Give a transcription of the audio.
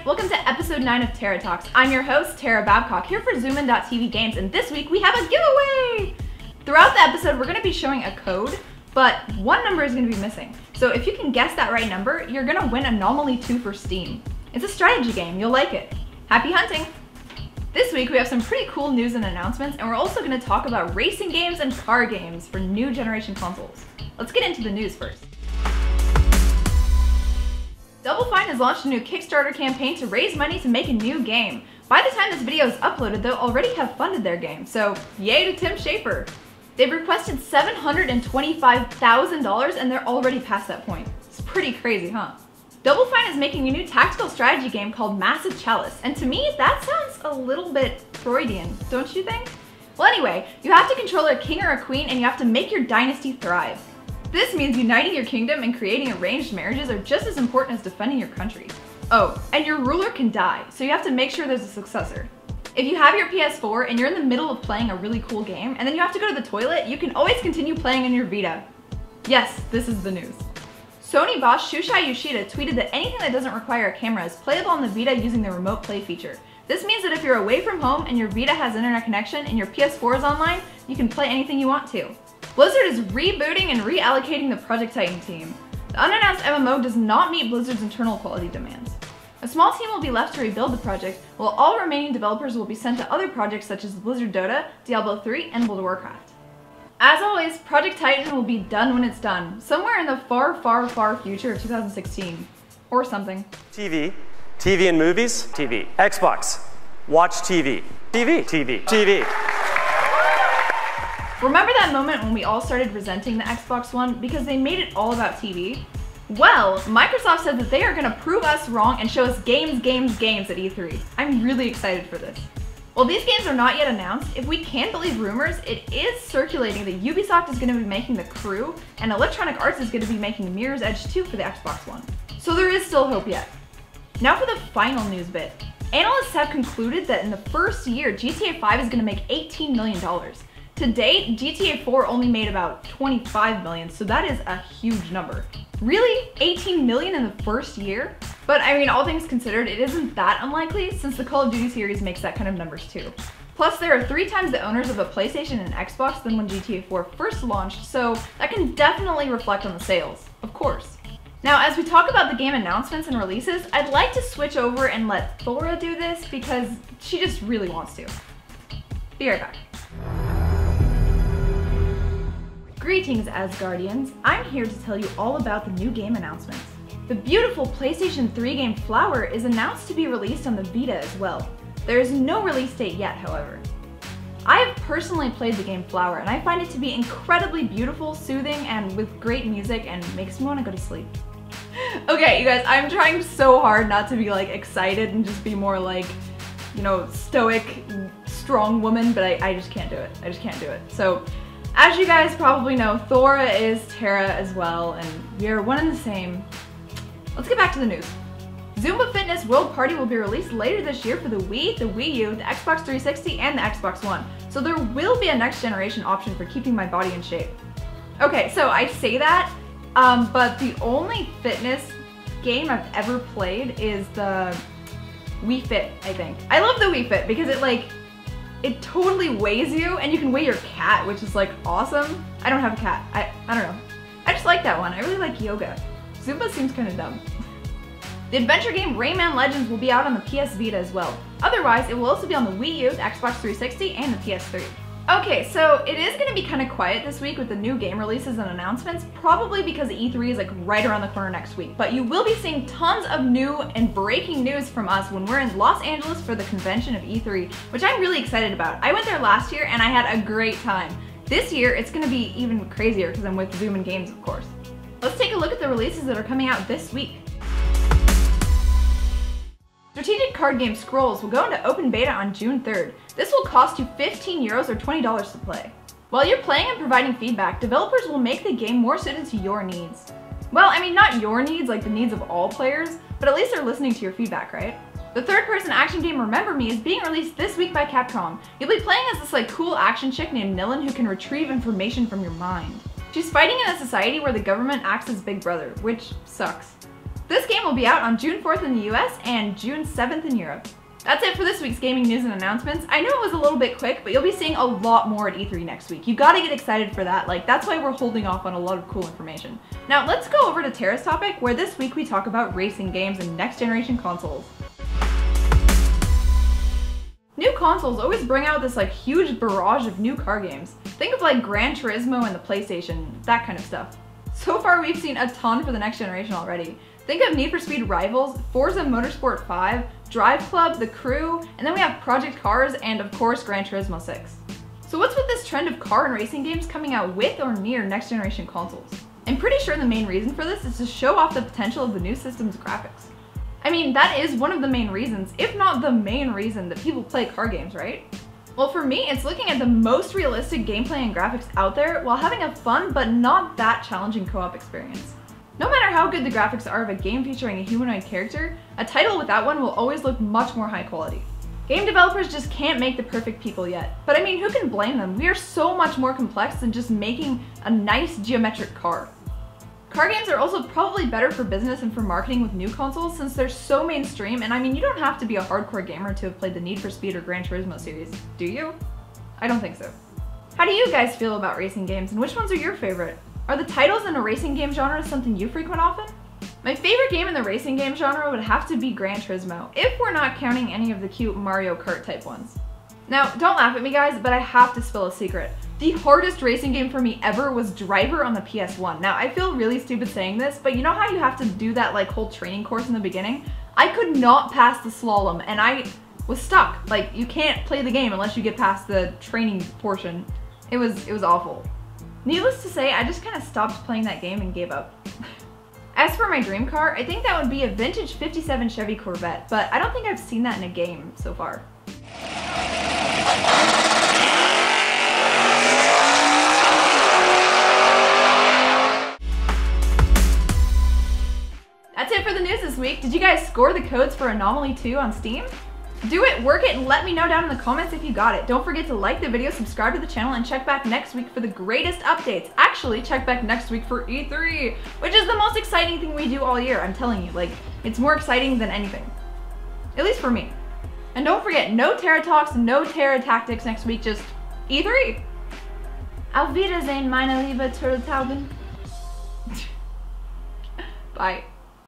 welcome to episode 9 of Tara Talks. I'm your host, Tara Babcock, here for Zoomin.tv Games, and this week we have a giveaway! Throughout the episode, we're going to be showing a code, but one number is going to be missing. So if you can guess that right number, you're going to win Anomaly 2 for Steam. It's a strategy game, you'll like it. Happy hunting! This week we have some pretty cool news and announcements, and we're also going to talk about racing games and car games for new generation consoles. Let's get into the news first. Double Fine has launched a new Kickstarter campaign to raise money to make a new game. By the time this video is uploaded, they'll already have funded their game, so yay to Tim Schafer. They've requested $725,000 and they're already past that point. It's pretty crazy, huh? Double Fine is making a new tactical strategy game called Massive Chalice, and to me, that sounds a little bit Freudian, don't you think? Well anyway, you have to control a king or a queen and you have to make your dynasty thrive. This means uniting your kingdom and creating arranged marriages are just as important as defending your country. Oh, and your ruler can die, so you have to make sure there's a successor. If you have your PS4 and you're in the middle of playing a really cool game and then you have to go to the toilet, you can always continue playing on your Vita. Yes, this is the news. Sony boss Shuhei Yoshida tweeted that anything that doesn't require a camera is playable on the Vita using the remote play feature. This means that if you're away from home and your Vita has internet connection and your PS4 is online, you can play anything you want to. Blizzard is rebooting and reallocating the Project Titan team. The unannounced MMO does not meet Blizzard's internal quality demands. A small team will be left to rebuild the project, while all remaining developers will be sent to other projects such as Blizzard Dota, Diablo 3, and World of Warcraft. As always, Project Titan will be done when it's done, somewhere in the far, far, far future of 2016. Or something. TV and movies, TV. Xbox, watch TV. TV. Remember that moment when we all started resenting the Xbox One because they made it all about TV? Well, Microsoft said that they are going to prove us wrong and show us games at E3. I'm really excited for this. While these games are not yet announced, if we can believe rumors, it is circulating that Ubisoft is going to be making The Crew and Electronic Arts is going to be making Mirror's Edge 2 for the Xbox One. So there is still hope yet. Now for the final news bit. Analysts have concluded that in the first year, GTA 5 is going to make $18 million. To date, GTA 4 only made about $25 million, so that is a huge number. Really? $18 million in the first year? But I mean, all things considered, it isn't that unlikely since the Call of Duty series makes that kind of numbers too. Plus, there are 3 times the owners of a PlayStation and Xbox than when GTA 4 first launched, so that can definitely reflect on the sales, of course. Now, as we talk about the game announcements and releases, I'd like to switch over and let Thora do this because she just really wants to. Be right back. Greetings, Asgardians. I'm here to tell you all about the new game announcements. The beautiful PlayStation 3 game Flower is announced to be released on the Vita as well. There is no release date yet, however. I have personally played the game Flower, and I find it to be incredibly beautiful, soothing, and with great music, and makes me want to go to sleep. Okay, you guys, I'm trying so hard not to be like excited and just be more like, you know, stoic, strong woman, but I just can't do it. I just can't do it. So, as you guys probably know, Thora is Tara as well, and we are one and the same. Let's get back to the news. Zumba Fitness World Party will be released later this year for the Wii, the Wii U, the Xbox 360, and the Xbox One. So there will be a next generation option for keeping my body in shape. Okay, so I say that, but the only fitness game I've ever played is the Wii Fit, I think. I love the Wii Fit because it totally weighs you, and you can weigh your cat, which is like awesome. I don't have a cat. I don't know. I just like that one. I really like yoga. Zumba seems kind of dumb. The adventure game Rayman Legends will be out on the PS Vita as well. Otherwise, it will also be on the Wii U, the Xbox 360, and the PS3. Okay, so it is going to be kind of quiet this week with the new game releases and announcements, probably because E3 is like right around the corner next week. But you will be seeing tons of new and breaking news from us when we're in Los Angeles for the convention of E3, which I'm really excited about. I went there last year and I had a great time. This year, it's going to be even crazier because I'm with Zoomin Games, of course. Let's take a look at the releases that are coming out this week. Strategic card game Scrolls will go into open beta on June 3rd. This will cost you €15 or $20 to play. While you're playing and providing feedback, developers will make the game more suited to your needs. Well, I mean, not your needs, like the needs of all players, but at least they're listening to your feedback, right? The third-person action game Remember Me is being released this week by Capcom. You'll be playing as this like cool action chick named Nilin who can retrieve information from your mind. She's fighting in a society where the government acts as Big Brother, which sucks. This game will be out on June 4th in the US and June 7th in Europe. That's it for this week's gaming news and announcements. I know it was a little bit quick, but you'll be seeing a lot more at E3 next week. You gotta get excited for that. Like, that's why we're holding off on a lot of cool information. Now, let's go over to Tara's topic, where this week we talk about racing games and next-generation consoles. New consoles always bring out this like huge barrage of new car games. Think of like Gran Turismo and the PlayStation, that kind of stuff. So far we've seen a ton for the next generation already. Think of Need for Speed Rivals, Forza Motorsport 5, Drive Club, The Crew, and then we have Project Cars and of course Gran Turismo 6. So what's with this trend of car and racing games coming out with or near next generation consoles? I'm pretty sure the main reason for this is to show off the potential of the new system's graphics. I mean, that is one of the main reasons, if not the main reason, that people play car games, right? Well, for me, it's looking at the most realistic gameplay and graphics out there while having a fun but not that challenging co-op experience. No matter how good the graphics are of a game featuring a humanoid character, a title with that one will always look much more high quality. Game developers just can't make the perfect people yet. But I mean, who can blame them? We are so much more complex than just making a nice geometric car. Car games are also probably better for business and for marketing with new consoles since they're so mainstream, and I mean, you don't have to be a hardcore gamer to have played the Need for Speed or Gran Turismo series, do you? I don't think so. How do you guys feel about racing games, and which ones are your favorite? Are the titles in a racing game genre something you frequent often? My favorite game in the racing game genre would have to be Gran Turismo, if we're not counting any of the cute Mario Kart type ones. Now, don't laugh at me guys, but I have to spill a secret. The hardest racing game for me ever was Driver on the PS1. Now, I feel really stupid saying this, but you know how you have to do that like whole training course in the beginning? I could not pass the slalom, and I was stuck. Like, you can't play the game unless you get past the training portion. It was awful. Needless to say, I just kind of stopped playing that game and gave up. As for my dream car, I think that would be a vintage 57 Chevy Corvette, but I don't think I've seen that in a game so far. That's it for the news this week. Did you guys score the codes for Anomaly 2 on Steam? Do it, work it, and let me know down in the comments if you got it. Don't forget to like the video, subscribe to the channel, and check back next week for the greatest updates. Actually, check back next week for E3, which is the most exciting thing we do all year. I'm telling you, like, it's more exciting than anything. At least for me. And don't forget, no Terra Talks, no Terra Tactics next week, just E3. Auf Wiedersehen, meine liebe Turteltauben. Bye.